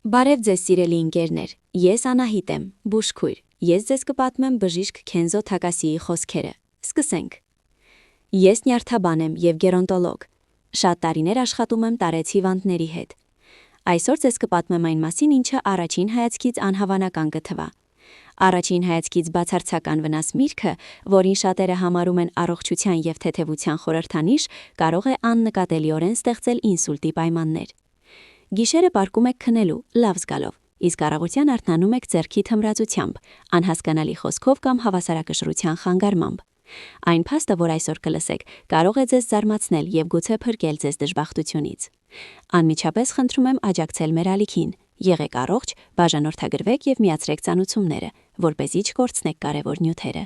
Բարև ձեզ սիրելի ընկերներ, ես Անահիտ եմ, բուժքույր, ես ձեզ կպատմեմ բժիշկ Քենզո Թակասիի խոսքերը, սկսենք։ Ես նյարդաբան եմ և գերոնտոլոգ, շատ տարիներ աշխատում եմ տարեց հիվանդների հետ։ Այսօր ձեզ կպատմեմ այն մասին, ինչը առաջին հայացքից անհավանական կթվա։ Առաջին հայացքից բացարձական վնաս միրգը, որին շատերը համարում են առողջության և թեթևության խորհրդանիշ, կարող է աննկատելիորեն ստեղծել ինսուլտի պայմաններ։ Գիշերը պարկում եք քնելու, լավ զգալով, իսկ առավոտյան արթնանում եք ձեռքի թմրածությամբ, անհասկանալի խոսքով կամ հավասարակշռության խանգարմամբ։ Այն փաստը, որ այսօր կլսեք, կարող է ձեզ զարմացնել և գուցե փրկել ձեզ դժբախտությունից։ Անմիջապես խնդրում եմ աջակցել մեր ալիքին, եղեք առողջ, բաժանորդագրվեք և միացրեք ծանուցումները, որպեսզի չկորցնեք կարևոր նյութերը։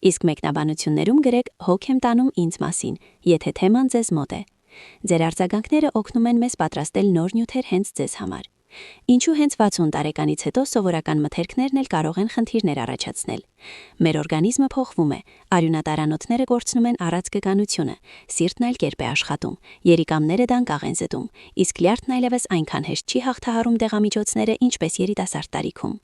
Իսկ մեկնաբանություններում գրեք «հոգ եմ տանում ինձ մասին», եթե թեման ձեզ մոտ է։ Ձեր արձագանքները օգնում են մեզ պատրաստել նոր նյութեր հենց ձեզ համար։ Ինչու հենց 60 տարեկանից հետո սովորական մթերքներն էլ կարող են խնդիրներ առաջացնել։ Մեր օրգանիզմը փոխվում է, արյունատարանոթները կորցնում են առածկականությունը, սիրտն այլ կերպ է աշխատում, երիկամները դանդաղ են զտում, իսկ լյարդն այլևս այնքան հեշտ չի հաղթահարում դեղամիջոցները, ինչպես երիտասարդ տարիքում։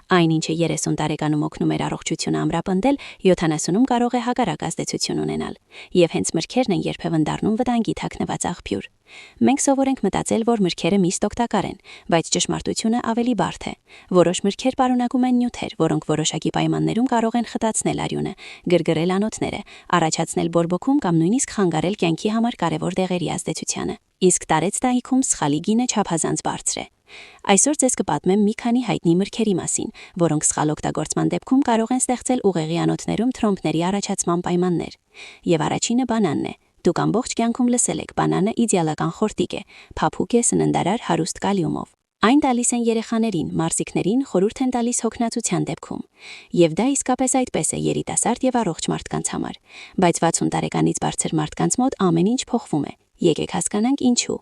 Այն, ինչը 30 տարեկանում օգնում էր առողջությունը ամրապնդել, 70-ում կարող է հակառակ ազդեցություն ունենալ։ Եվ հենց մրգերն են երբևէ դառնում վտանգի թաքնված աղբյուր։ Մենք սովոր ենք մտածել, որ մրգերը միշտ օգտակար են, բայց ճշմարտությունը ավելի բարդ է։ Որոշ մրգեր պարունակում են նյութեր, որոնք որոշակի պայմաններում կարող են խտացնել արյունը, գրգռել անոթները, առաջացնել բորբոքում կամ նույնիսկ խանգարել կյանքի համար կարևոր դեղերի ազդեցությանը։ Իսկ տարեց տանիքում սխալի գինը չափազանց բարձր է։ Այսօր ձեզ կպատմեմ մի քանի հայտնի մրգերի մասին, որոնք սխալ օգտագործման դեպքում կարող են ստեղծել ուղեղի անոթներում թրոմբների առաջացման պայմաններ։ Եվ առաջինը բանանն է։ Դուք ամբողջ կյանքում լսել եք, բանանը իդեալական խորտիկ է, փափուկ է, սննդարար, հարուստ կալիումով։ Այն տալիս են երեխաներին, մարզիկներին, խորհուրդ են տալիս հոգնածության դեպքում։ Եվ դա իսկապես այդպես է երիտասարդ և առողջ մարդկանց համար։ Բայց 60 տարեկանից բարձր մարդկանց մոտ ամեն ինչ փոխվում է։ Եկեք հասկանանք ինչու։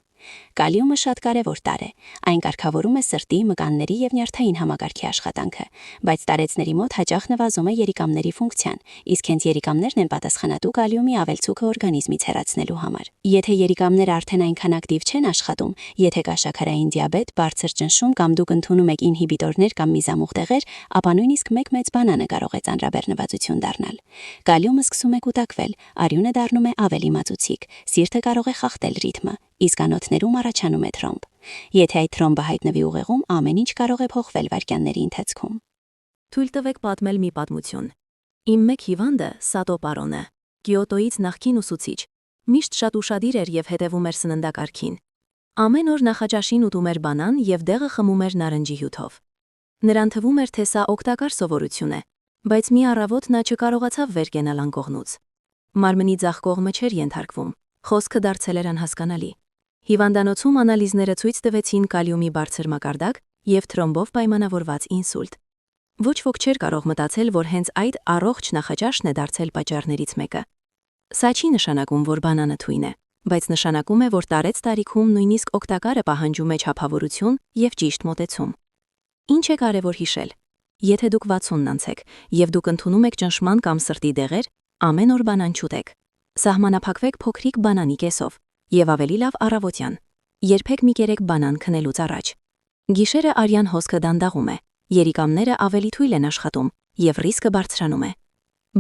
Կալիումը շատ կարևոր տարր է։ Այն կարգավորում է սրտի, մկանների և նյարդային համակարգի աշխատանքը, բայց տարեցների մոտ հաճախ նվազում է երիկամների ֆունկցիան, իսկ հենց երիկամներն են պատասխանատու կալիումի ավելցուկը օրգանիզմից հեռացնելու համար։ Եթե երիկամները արդեն այնքան ակտիվ չեն աշխատում, եթե կա շաքարային դիաբետ, բարձր ճնշում կամ դուք ընդունում եք ինհիբիտորներ կամ միզամուղ դեղեր, ապա նույնիսկ մեկ մեծ բանանը կարող է ծանրաբեռնվածություն դառնալ։ Կալիումը սկսում է կուտակվել, արյունը դառնում է ավելի մածուցիկ, սիրտը կարող է խախտել ռիթմը, իսկ անոթներում առաջանում է թրոմբ։ Եթե այդ թրոմբը հայտնվի ուղեղում, ամեն ինչ կարող է փոխվել վայրկյանների ընթացքում։ Թույլ տվեք պատմել մի պատմություն։ Իմ մեկ հիվանդը Սատո պարոնը, Կիոտոյից նախկին ուսուցիչ, միշտ շատ ուշադիր էր և հետևում էր սննդակարգին։ Ամեն օր նախաճաշին ուտում էր բանան և դեղը խմում էր նարնջի հյութով։ Նրան թվում էր, թե սա օգտակար սովորություն է, բայց մի առավոտ նա չկարողացավ վեր կենալ անկողնուց։ Մարմնի ձախ կողմը չէր ենթարկվում, խոսքը դարձել էր անհասկանալի։ Հիվանդանոցում անալիզները ցույց տվեցին կալիումի բարձր մակարդակ և թրոմբով պայմանավորված ինսուլտ։ Ոչ ոք չէր կարող մտածել, որ հենց այդ առողջ նախաճաշն է դարձել պատճառներից մեկը։ Սա չի նշանակում, որ բանանը թույն է, բայց նշանակում է, որ տարեց տարիքում նույնիսկ օգտակարը պահանջում է չափավորություն և ճիշտ մոտեցում։ Ինչ է կարևոր հիշել։ Եթե դուք 60-ն անցեք և դուք ընդունում եք ճնշման կամ սրտի դեղեր, ամեն օր բանան չուտեք։ Սահմանափակվեք փոքրիկ բանանի կեսով և ավելի լավ առավոտյան։ Երբեք մի կերեք բանան քնելուց առաջ։ Գիշերը արյան հոսքը դանդաղում է, երիկամները ավելի թույլ են աշխատում և ռիսկը բարձրանում է։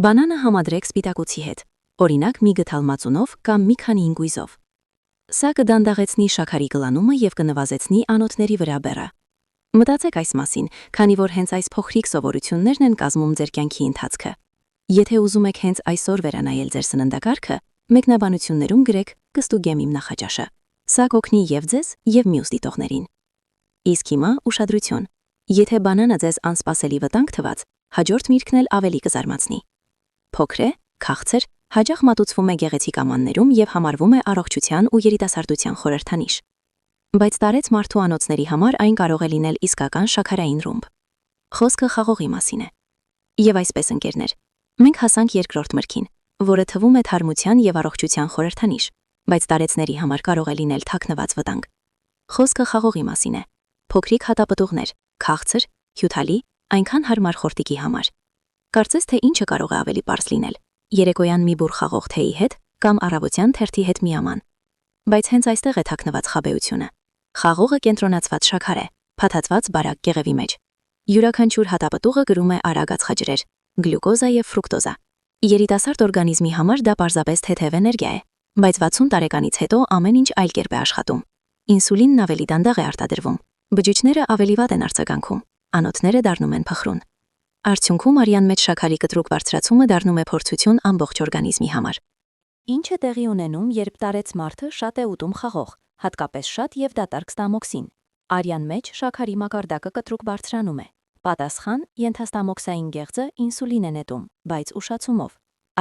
Բանանը համադրեք սպիտակուցի հետ, օրինակ մի գդալ մածունով կամ մի քանի ինգույզով։ Սա կդանդաղեցնի շաքարի գլանումը և կնվազեցնի անոթների վրա բեռը։ Մտածեք այս մասին, քանի որ հենց այս փոքրիկ սովորություններն են կազմում ձեր կյանքի ընթացքը։ Եթե ուզում եք հենց այսօր վերանայել ձեր սննդակարգը, մեկնաբանություններում գրեք «կստուգեմ իմ նախաճաշը»։ Սա կօգնի և ձեզ, և մյուս դիտողներին։ Իսկ հիմա ուշադրություն։ Եթե բանանը ձեզ անսպասելի վտանգ թվաց, հաջորդ միրգն էլ ավելի կզարմացնի։ Փոքր է, քաղցր, հաճախ մատուցվում է գեղեցիկ ամաններում և համարվում է առողջության ու երիտասարդության խորհրդանիշ։ Բայց տարեց մարդու անոթների համար այն կարող է լինել իսկական շաքարային ռումբ։ Խոսքը խաղողի մասին է։ Եվ այսպես ընկերներ, մենք հասանք երկրորդ մրգին, որը թվում է թարմության և առողջության խորհրդանիշ, բայց տարեցների համար կարող է լինել թաքնված վտանգ։ Խոսքը խաղողի մասին է։ Փոքրիկ հատապտուղներ, քաղցր, հյութալի, այնքան հարմար խորտիկի համար։ Կարծես թե ինչը կարող է ավելի պարզ լինել։ Երեկոյան մի բուռ խաղող թեյի հետ կամ առավոտյան թերթի հետ մի աման։ Բայց հենց այստեղ է թաքնված խաբեությունը։ Խաղողը կենտրոնացված շաքար է, փաթաթված բարակ կեղևի մեջ։ Յուրաքանչյուր հատապտուղը գրում է արագ ածխաջրեր, գլյուկոզա եւ ֆրուկտոզա։ Երիտասարդ օրգանիզմի համար դա պարզապես թեթև էներգիա է, բայց 60 տարեկանից հետո ամեն ինչ այլ կերպ է աշխատում։ Ինսուլինն ավելի դանդաղ է արտադրվում, բջիջները ավելի վատ են արձագանքում, անոթները դառնում են փխրուն։ Արդյունքում արյան մեջ շաքարի կտրուկ բարձրացումը դառնում է փորձություն ամբողջ օրգանիզմի համար։ Ինչ է տեղի ունենում, երբ տարեց մարդը շատ է ուտում խաղող, հատկապես շատ եւ դատարկ ստամոքսին։ Արյան մեջ շաքարի մակարդակը կտրուկ բարձրանում է։ Պատասխան՝ ենթաստամոքսային գեղձը ինսուլին է նետում, բայց ուշացումով։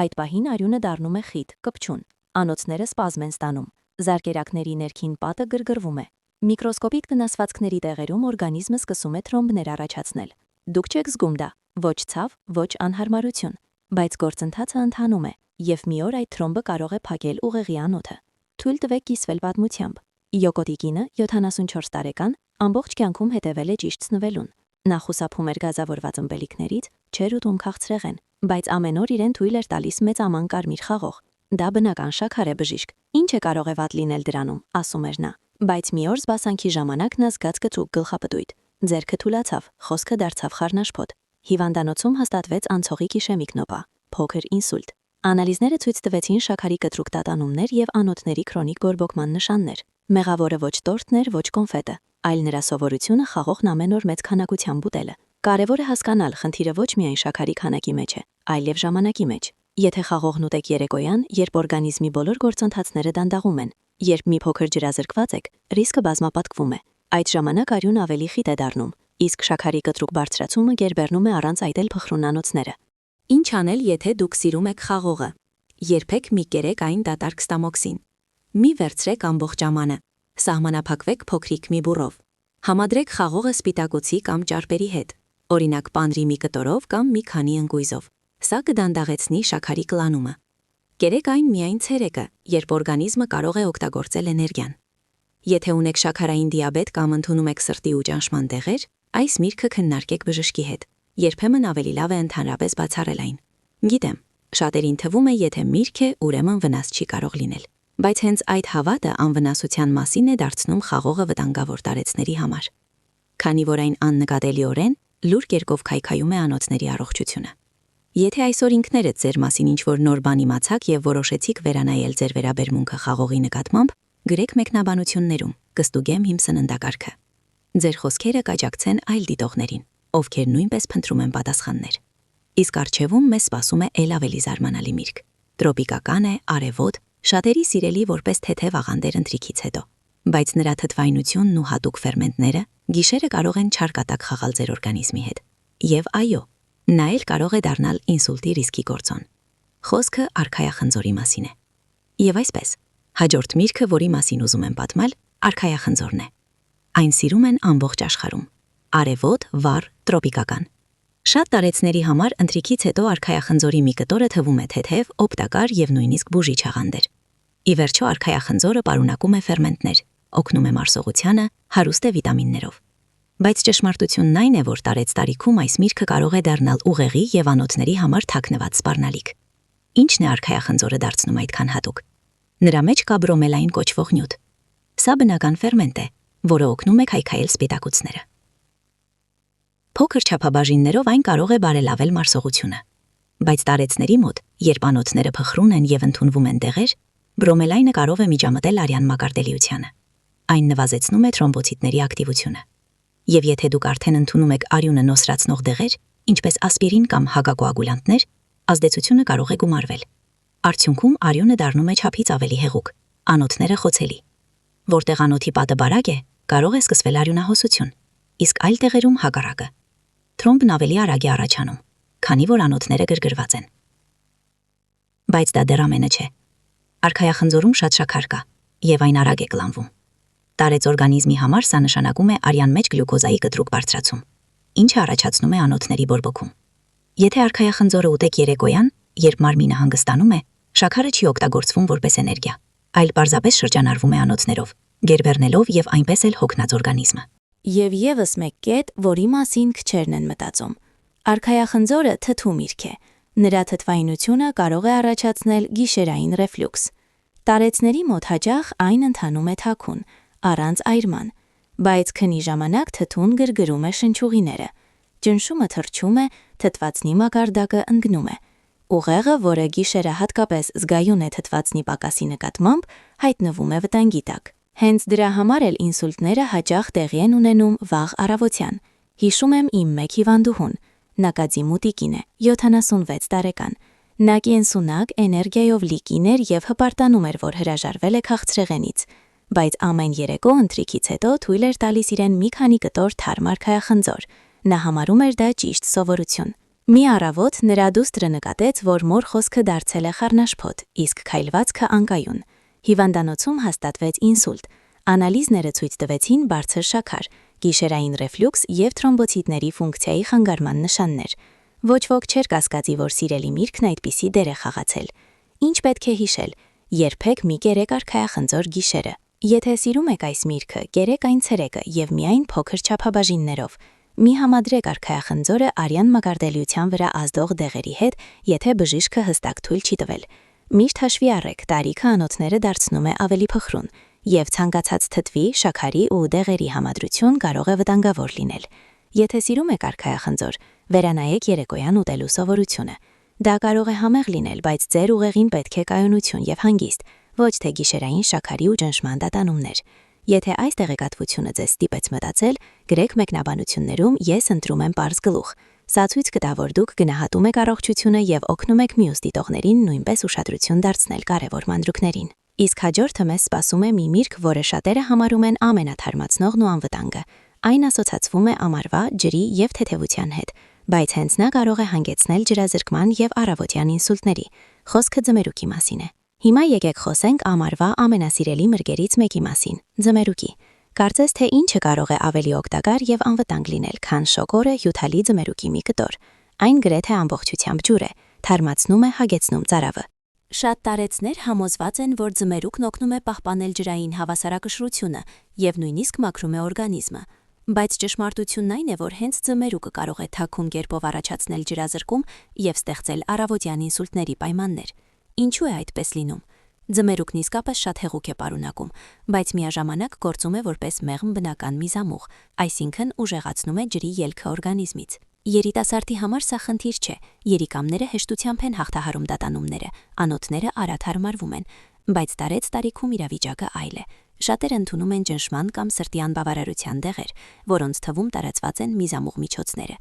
Այդ պահին արյունը դառնում է խիտ, կպչուն, անոթները սպազմ են ստանում, զարկերակների ներքին պատը գրգռվում է։ Միկրոսկոպիկ վնասվածքների տեղերում օրգանիզմը սկսում է թրոմբներ առաջացնել։ Դուք չեք զգում դա, ոչ ցավ, ոչ անհարմարություն, բայց գործընթացը ընթանում է, եւ մի օր այդ թրոմբը կարող է փակել ուղեղի անոթը։ Թույլ տվեք կիսվել պատմությամբ։ Յոկոտի կինը 74 տարեկան ամբողջ կյանքում հետևել է ճիշտ սնվելուն։ Նա խուսափում էր գազավորված ըմպելիքներից, չէր ուտում քաղցրեղեն, բայց ամեն օր իրեն թույլ էր տալիս մեծաման կարմիր խաղող։ Դա բնական շաքար է բժիշկ։ Ինչ է կարող է վատ լինել դրանում, ասում էր նա։ Բայց մի օր զբոսանքի ժամանակ նա զգաց կտրուկ գլխապտույտ։ Ձեռքը թուլացավ, խոսքը դարձավ խառնաշփոթ։ Հիվանդանոցում հաստատվեց անցողիկ իշեմիկ նոպա, փոքր ինսուլտ։ Անալիզները ցույց տվեցին շաքարի կտրուկ տատանումներ եւ անոթների քրոնիկ բորբոքման նշաններ։ Մեղավորը ոչ տորտն էր, ոչ կոնֆետը, այլ նրա սովորությունը խաղողն ամեն օր մեծ քանակությամբ ուտելը։ Կարևոր է հասկանալ, խնդիրը ոչ միայն շաքարի քանակի մեջ է, այլև ժամանակի մեջ։ Եթե խաղողն ուտեք երեկոյան, երբ օրգանիզմի բոլոր գործընթացները դանդաղում են, երբ մի փոքր ջրազրկված եք, ռիսկը բազմապատկվում է։ Այդ ժամանակ արյունը ավելի խիտ է դառնում, իսկ շաքարի կտրուկ բարձրացումը գերբեռնում է առանց այտել փխրուն անոթները։ Ինչ անել, եթե դուք սիրում եք խաղողը։ Երբեք մի կերեք այն դատարկ ստամոքսին։ Մի վերցրեք ամբողջ ամանը։ Սահմանափակվեք փոքրիկ մի բուռով։ Համադրեք խաղողը սպիտակուցի կամ ճարպերի հետ, օրինակ պանրի մի կտորով կամ մի քանի ընկույզով։ Սա կդանդաղեցնի շաքարի կլանումը։ Կերեք այն միայն ցերեկը, երբ օրգանիզմը կարող է օգտագործել էներգիան։ Եթե ունեք շաքարային դիաբետ կամ ընդունում եք սրտի ու ճնշման դեղեր, այս միրգը քննարկեք բժշկի հետ։ Երբեմն ավելի լավ է ընդհանրապես բացառել այն։ Գիտեմ, շատերին թվում է, եթե միրգ է, ուրեմն վնաս չի կարող լինել։ Բայց հենց այդ հավատը անվնասության մասին է դարձնում խաղողը վտանգավոր տարեցների համար։ Քանի որ այն աննկատելիորեն լուր կերպով քայքայում է անոթների առողջությունը։ Եթե այսօր ինքներդ ձեր մասին ինչ-որ նոր բան իմացաք եւ որոշեցիք վերանայել ձեր վերաբերմունքը խաղողի նկատմամբ, գրեք մեկնաբանություններում, կստուգեմ իմ սննդակարգը։ Ձեր խոսքերը կաջակցեն այլ դիտողներին, ովքեր նույնպես փնտրում են պատասխաններ։ Իսկ առջևում մեզ սպասում է ել ավելի զարմանալի միրգ։ Տրոպիկական է, արևոտ, շատերի սիրելի որպես թեթև աղանդեր ընթրիքից հետո։ Բայց նրա թթվայնությունն ու հատուկ ֆերմենտները գիշերը կարող են չարկատակ խաղալ ձեր օրգանիզմի հետ։ Եվ այո, նա էլ կարող է դառնալ ինսուլտի ռիսկի գործոն։ Խոսքը արքայախնձորի մասին է։ Եվ այսպես, հաջորդ միրգը, որի մասին ուզում եմ պատմել, արքայախնձորն է։ Այն սիրում են ամբողջ աշխարհում։ Արևոտ, վառ, տրոպիկական։ Շատ տարեցների համար ընթրիքից հետո արքայախնձորի մի կտորը թվում է թեթև, օգտակար եւ նույնիսկ բուժիչ աղանդեր։ Ի վերջո արքայախնձորը պարունակում է ֆերմենտներ, օգնում է մարսողությանը, հարուստ է վիտամիններով։ Բայց ճշմարտությունն այն է, որ տարեց տարիքում այս միրգը կարող է դառնալ ուղեղի եւ անոթների համար թաքնված սպառնալիք։ Ինչն է արքայախնձորը դարձնում այդքան հատուկ։ Նրա մեջ կա բրոմելային կոչվող նյութ։ Սա բնական ֆերմենտ է, որը օգնում է քայքայել սպիտակուցները։ Փոքր չափաբաժիններով այն կարող է բարելավել մարսողությունը։ Բայց տարեցների մոտ, երբ անոթները փխրուն են եւ ընդունվում են դեղեր, բրոմելայնը կարող է միջամտել արյան մակարդելիությանը։ Այն նվազեցնում է թրոմբոցիտների ակտիվությունը։ Եվ եթե դուք արդեն ընդունում եք արյունը նոսրացնող դեղեր, ինչպես ասպիրին կամ հագակոագուլյանտներ, ազդեցությունը կարող է գումարվել։ Արդյունքում արյունը դառնում է չափից ավելի հեղուկ, անոթները խոցելի։ Որտեղ անոթի պատը բարակ է, կարող է սկսվել արյունահոսություն, իսկ այլ տեղերում հակառակը։ Թրոմբն ավելի արագ է առաջանում, քանի որ անոթները գրգռված են։ Բայց դա դեռ ամենը չէ։ Արքայախնձորում շատ շաքար կա, եւ այն արագ է կլանվում։ Տարեց օրգանիզմի համար սա նշանակում է արյան մեջ գլյուկոզայի կտրուկ բարձրացում, ինչը առաջացնում է անոթների բորբոքում։ Եթե արքայախնձորը ուտեք երեկոյան, երբ մարմինը հանգստանում է, շաքարը չի օգտագործվում որպես էներգիա, այլ պարզապես շրջանառվում է անոթներով, գերբեռնելով եւ այնպես էլ հոգնած օրգանիզմը։ Եվ եւս մեկ կետ, որի մասին քչերն են մտածում։ Արքայախնձորը թթու միրգ է։ Նրա թթվայնությունը կարող է առաջացնել գիշերային ռեֆլյուքս։ Տարեցների մոտ հաճախ այն ընթանում է թաքուն, առանց այրման։ Բայց քնի ժամանակ թթուն գրգռում է շնչուղիները։ Ճնշումը թռչում է, թթվածնի մակարդակը ընկնում է։ Ուղեղը, որը գիշերը հատկապես զգայուն է թթվածնի պակասի նկատմամբ, հայտնվում է վտանգի տակ։ Հենց դրա համար էլ ինսուլտները հաճախ տեղի են ունենում վաղ առավոտյան։ Հիշում եմ իմ մեկ հիվանդուհուն, Նակաձի մուտիկին է, 76 տարեկան։ Նա կենսունակ, էներգիայով լի կին էր և հպարտանում էր, որ հրաժարվել է քաղցրեղենից, բայց ամեն երեկո ընթրիքից հետո թույլ էր տալիս իրեն մի քանի կտոր թարմ արքայախնձոր։ Նա համարում էր դա ճիշտ սովորություն։ Մի առավոտ նրա դուստրը նկատեց, որ մոր խոսքը դարձել է խառնաշփոթ, իսկ քայլվածքը անկայուն։ Հիվանդանոցում հաստատվեց ինսուլտ։ Անալիզները ցույց տվեցին բարձր շաքար, գիշերային ռեֆլյուքս և թրոմբոցիտների ֆունկցիայի խանգարման նշաններ։ Ոչ ոք չէր կասկածի, որ սիրելի միրգն այդպիսի դեր է խաղացել։ Ինչ պետք է հիշել. երբեք մի կերեք արքայախնձոր գիշերը։ Եթե սիրում եք այս միրգը, կերեք այն ցերեկը և միայն փոքր չափաբաժիններով։ Մի համադրեք արքայախնձորը արյան մակարդելիության վրա ազդող դեղերի հետ, եթե բժիշկը հստակ թույլ չի տվել։ Միշտ հաշվի առեք, տարիքը անոթները դարձնում է ավելի փխրուն, և ցանկացած թթվի, շաքարի ու դեղերի համադրություն կարող է վտանգավոր լինել։ Եթե սիրում եք արքայախնձոր, վերանայեք երեկոյան ուտելու սովորությունը։ Դա կարող է համեղ լինել, բայց ձեր ուղեղին պետք է կայունություն և հանգիստ, ոչ թե գիշերային շաքարի ու ճնշման տատանումներ։ Եթե այս տեղեկատվությունը ձեզ ստիպեց մտածել, գրեք մեկնաբանություններում «Ես ընտրում եմ պարզ գլուխ»։ Սա ցույց կտա, որ դուք գնահատում եք առողջությունը և օգնում եք մյուս դիտողներին նույնպես ուշադրություն դարձնել կարևոր մանրուքներին։ Իսկ հաջորդը մեզ սպասում է մի միրգ, որը շատերը համարում են ամենաթարմացնողն ու անվտանգը։ Այն ասոցացվում է ամառվա, ջրի և թեթևության հետ, բայց հենց նա կարող է հանգեցնել ջրազրկման և առավոտյան ինսուլտների։ Խոսքը ձմերուկի մասին է։ Հիմա եկեք խոսենք ամառվա ամենասիրելի մրգերից մեկի մասին՝ ձմերուկի։ Կարծես թե ինչը կարող է ավելի օգտակար և անվտանգ լինել, քան շոկորը հյութալի ձմերուկի մի կտոր։ Այն գրեթե ամբողջությամբ ջուր է, թարմացնում է, հագեցնում ծարավը։ Շատ տարեցներ համոզված են, որ ձմերուկն օգնում է պահպանել ջրային հավասարակշռությունը և նույնիսկ մաքրում է օրգանիզմը։ Բայց ճշմարտությունն այն է, որ հենց ձմերուկը կարող է թաքուն կերպով առաջացնել ջրազրկում և ստեղծել առավոտյան ինսուլտների պայմաններ։ Ինչու է այդպես լինում։ Ձմերուկն իսկապես շատ հեղուկ է պարունակում, բայց միաժամանակ գործում է որպես մեղմ բնական միզամուղ, այսինքն ուժեղացնում է ջրի ելքը օրգանիզմից։ Երիտասարդի համար սա խնդիր չէ, երիկամները հեշտությամբ են հաղթահարում տատանումները, անոթները արագ հարմարվում են, բայց տարեց տարիքում իրավիճակը այլ է։ Շատերը ընդունում են ճնշման կամ սրտի անբավարարության դեղեր, որոնց թվում տարածված են միզամուղ միջոցները։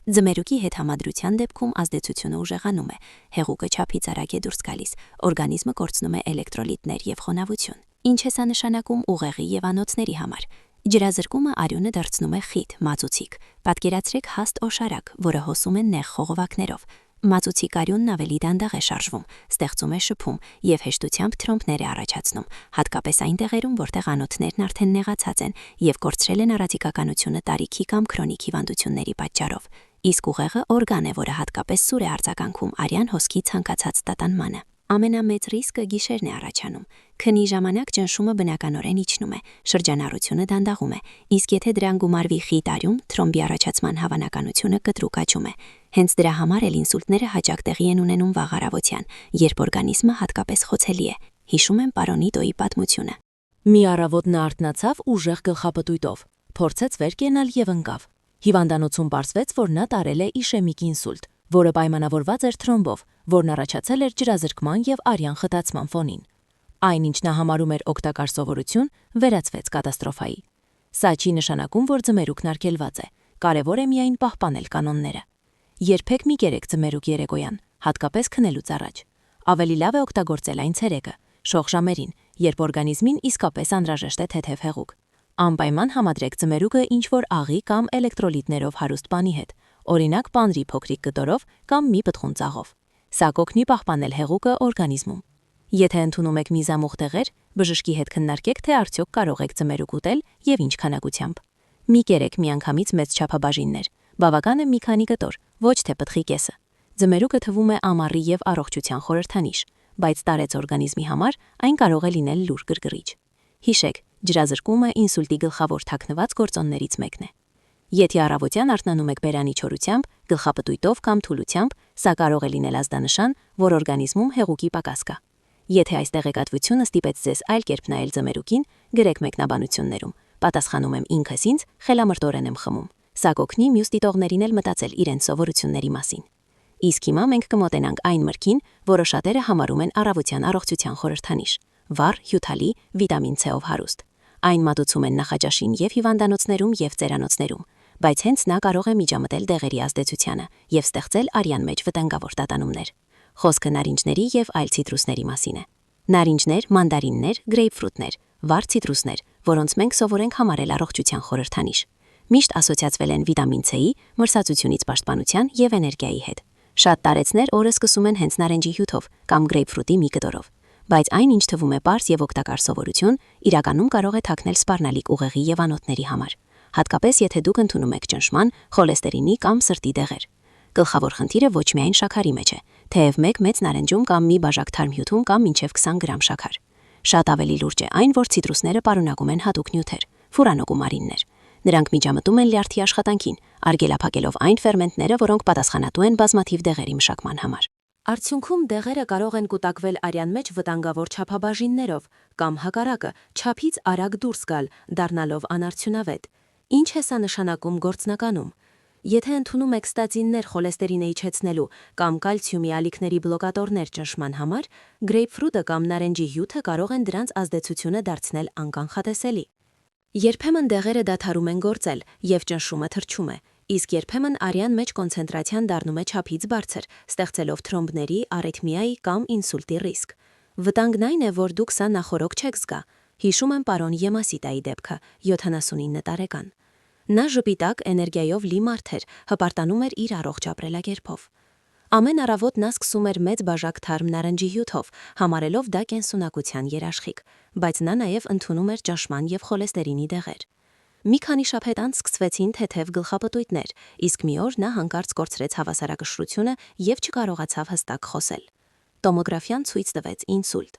Ձմերուկի հետ համադրության դեպքում ազդեցությունը ուժեղանում է, հեղուկը չափից արագ է դուրս գալիս, օրգանիզմը կորցնում է էլեկտրոլիտներ և խոնավություն։ Ինչ է սա նշանակում ուղեղի և անոթների համար։ Ջրազրկումը արյունը դարձնում է խիտ, մածուցիկ։ Պատկերացրեք հաստ օշարակ, որը հոսում է նեղ խողովակներով։ Մածուցիկ արյունն ավելի դանդաղ է շարժվում, ստեղծում է շփում և հեշտությամբ թրոմբներ է առաջացնում, հատկապես այն տեղերում, որտեղ անոթներն արդեն նեղացած են և կորցրել են առատիկականությունը տարիքի կամ քրոնիկ հիվանդությունների պատճառով։ Իսկ ուղեղը օրգան է, որը հատկապես սուր է արձագանքում արյան հոսքի ցանկացած տատանմանը։ Ամենամեծ ռիսկը գիշերն է առաջանում։ Քնի ժամանակ ճնշումը բնականորեն իջնում է, շրջանառությունը դանդաղում է, իսկ եթե դրան գումարվի խիտ արյուն, թրոմբի առաջացման հավանականությունը կտրուկ աճում է։ Հենց դրա համար էլ ինսուլտները հաճախ տեղի են ունենում վաղ առավոտյան, երբ օրգանիզմը հատկապես խոցելի է։ Հիշում եմ պարոն Իտոյի պատմությունը։ Մի առավոտ նա արթնացավ ուժեղ գլխապտույտով, փորձեց վեր կենալ և ընկավ։ Հիվանդանոցում պարզվեց, որ նա տարել է իշեմիկ ինսուլտ, որը պայմանավորված էր թրոմբով, որն առաջացել էր ջրազրկման և արյան խտացման ֆոնին։ Այն, ինչ նա համարում էր օգտակար սովորություն, վերածվեց կատաստրոֆայի։ Սա չի նշանակում, որ ձմերուկն արգելված է, կարևոր է միայն պահպանել կանոնները։ Երբեք մի կերեք ձմերուկ երեկոյան, հատկապես քնելուց առաջ։ Ավելի լավ է օգտագործել այն ցերեկը, շոգ ժամերին, երբ օրգանիզմին իսկապես անհրաժեշտ է թեթև հեղուկ։ Անպայման համադրեք ձմերուկը ինչ-որ աղի կամ էլեկտրոլիտներով հարուստ բանի հետ, օրինակ պանրի փոքրիկ կտորով կամ մի պտղուն ծաղով։ Սա կօգնի պահպանել հեղուկը օրգանիզմում։ Եթե ընդունում եք միզամուղ տեղեր, բժշկի հետ քննարկեք, թե արդյոք կարող եք ձմերուկ ուտել և ինչ քանակությամբ։ Մի կերեք միանգամից մեծ չափաբաժիններ, բավական է մի քանի կտոր, ոչ թե պտղի կեսը։ Ձմերուկը թվում է ամառի և առողջության խորհրդանիշ, բայց տարեց օրգանիզմի համար այն կարող է լինել լուր գրգռիչ։ Հիշեք, ջրազրկումը ինսուլտի գլխավոր թաքնված գործոններից մեկն է։ Եթե առավոտյան արթնանում եք բերանի չորությամբ, գլխապտույտով կամ թուլությամբ, սա կարող է լինել ազդանշան, որ օրգանիզմում հեղուկի պակաս կա։ Եթե այս տեղեկատվությունը ստիպեց ձեզ այլ կերպ նայել ձմերուկին, գրեք մեկնաբանություններում։ Պատասխանում եմ ինքս ինձ, խելամրտորեն եմ խմում։ Սա կօգնի մյուս դիտողներին էլ մտածել իրենց սովորությունների մասին։ Իսկ հիմա մենք կմոտենանք այն մրգին, որը շատերը համարում են առավոտյան առողջության խորհրդանիշ՝ վառ, հյութալի, վիտամին C-ով հարուստ։ Այն մատուցում են նախաճաշին եւ հիվանդանոցներում եւ ծերանոցներում, բայց հենց նա կարող է միջամտել դեղերի ազդեցությանը եւ ստեղծել արյան մեջ վտանգավոր տատանումներ։ Խոսքը նարինջների եւ այլ ցիտրուսների մասին է։ Նարինջներ, մանդարիններ, գրեյփֆրուտներ, վառ ցիտրուսներ, որոնց մենք սովոր ենք համարել առողջության խորհրդանիշ։ Միշտ ասոցիացվել են վիտամին C-ի, մրսածությունից պաշտպանության եւ էներգիայի հետ։ Շատ տարեցներ օրը սկսում են հենց նարենջի հյութով կամ գրեյփֆրուտի մի կտորով, բայց այն, ինչ թվում է պարզ եւ օգտակար սովորություն, իրականում կարող է թաքնել սպառնալիք ուղեղի եւ անոթների համար, հատկապես եթե դուք ընդունում եք ճնշման, խոլեստերինի կամ սրտի դեղեր։ Գլխավոր խնդիրը ոչ միայն շաքարի մեջ է, թեև մեկ մեծ նարենջում կամ մի բաժակ թարմ հյութում կամ մինչև 20 գրամ շաքար։ Շատ ավելի լուրջ է այն, որ ցիտրուսները պարունակում են հատուկ նյութեր՝ ֆուրանոգումարիններ։ Նրանք միջամտում են լյարդի աշխատանքին, արգելափակելով այն ֆերմենտները, որոնք պատասխանատու են բազմաթիվ դեղերի մշակման համար։ Արդյունքում դեղերը կարող են կուտակվել արյան մեջ վտանգավոր չափաբաժիններով կամ հակառակը չափից արագ դուրս գալ, դառնալով անարդյունավետ։ Ինչ է սա նշանակում գործնականում։ Եթե ընդունում եք ստատիններ խոլեստերինը իջեցնելու կամ կալցիումի ալիքների բլոկատորներ ճնշման համար, գրեյփֆրուտը կամ նարենջի հյութը կարող են դրանց ազդեցությունը դարձնել անկանխատեսելի։ Երբեմն դեղերը դադարում են գործել եւ ճնշումը թրջում է, իսկ երբեմն արյան մեջ կոնցենտրացիան դառնում է չափից բարձր, ստեղծելով թրոմբների, արիթմիայի կամ ինսուլտի ռիսկ։ Վտանգն այն է, որ դուք սա նախորոք չեք զգա։ Հիշում եմ պարոն Եմասիտայի դեպքը, 79 տարեկան։ Նա ժպիտակ, էներգիայով լի մարդ էր, հպարտանում էր իր առողջ ապրելակերպով։ Ամեն առավոտ նա սկսում էր մեծ բաժակ թարմ նարնջի հյութով, համարելով դա կենսունակության երաշխիք, բայց նա նաև ընդունում էր ճնշման եւ խոլեստերինի դեղեր։ Մի քանի շաբաթ անց սկսվեցին թեթև գլխապտույտներ, իսկ մի օր նա հանկարծ կորցրեց հավասարակշռությունը եւ չկարողացավ հստակ խոսել։ Տոմոգրաֆիան ցույց տվեց ինսուլտ։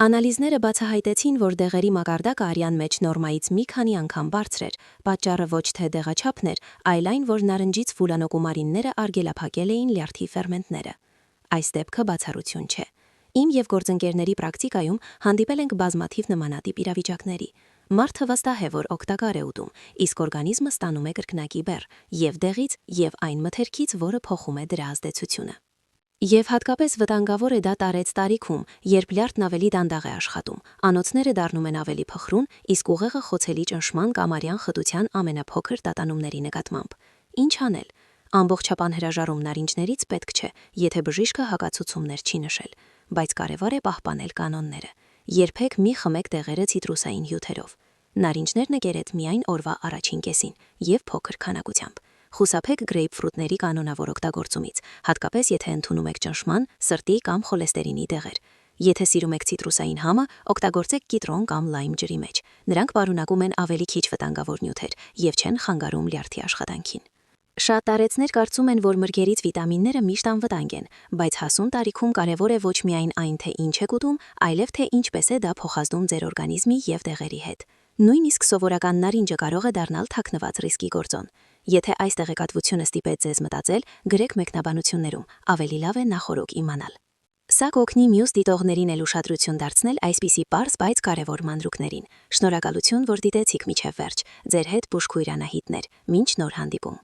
Անալիզները բացահայտեցին, որ դեղերի մակարդակը արյան մեջ նորմայից մի քանի անգամ բարձր էր, պատճառը ոչ թե դեղաչափն էր, այլ այն, որ նարնջից ֆուլանոգումարինները արգելափակել էին լյարդի ֆերմենտները։ Այս դեպքը բացառություն չէ։ Իմ եւ գործընկերների պրակտիկայում հանդիպել ենք բազմաթիվ նմանատիպ իրավիճակների։ Մարդը վստահ է, որ օգտակար է ուտում, իսկ օրգանիզմը ստանում է կրկնակի բեռ եւ դեղից, եւ այն մթերքից, որը փոխում է դրա ազդեցությունը։ Եվ հատկապես վտանգավոր է դա տարեց տարիքում, երբ լյարդն ավելի դանդաղ է աշխատում, անոթները դառնում են ավելի փխրուն, իսկ ուղեղը խոցելի ճնշման կամ արյան խտության ամենափոքր տատանումների նկատմամբ։ Ինչ անել։ Ամբողջական հրաժարում նարինջներից պետք չէ, եթե բժիշկը հակացուցումներ չի նշել, բայց կարևոր է պահպանել կանոնները։ Երբեք մի խմեք դեղերը ցիտրուսային հյութերով։ Նարինջներն կերեք միայն օրվա առաջին կեսին եւ փոքր քանակությամբ։ Խուսափեք գրեյփֆրուտների կանոնավոր օգտագործումից, հատկապես եթե ընդունում եք ճնշման, սրտի կամ խոլեստերինի դեղեր։ Եթե սիրում եք ցիտրուսային համը, օգտագործեք կիտրոն կամ լայմ ջրի մեջ։ Նրանք պարունակում են ավելի քիչ վտանգավոր նյութեր եւ չեն խանգարում լյարդի աշխատանքին։ Շատ տարեցներ կարծում են, որ մրգերից վիտամինները միշտ անվտանգ են, բայց հասուն տարիքում կարևոր է ոչ միայն այն, թե ինչ եք ուտում, այլև թե ինչպես է դա փոխազդում ձեր օրգանիզմի եւ դեղերի հետ։ Նույնիսկ սովորական նարինջը կարող է դառնալ թաքնված ռիսկի գործոն։ Եթե այս տեղեկատվությունը ստիպեց ձեզ մտածել, գրեք մեկնաբանություններում, ավելի լավ է նախորոք իմանալ։ Սա կօգնի մյուս դիտողներին էլ ուշադրություն դարձնել այսպիսի պարզ, բայց կարևոր մանրուքներին։ Շնորհակալություն, որ դիտեցիք մինչև վերջ։ Ձեր հետ Բուժքույր Անահիտներ։ Մինչ նոր հանդիպում։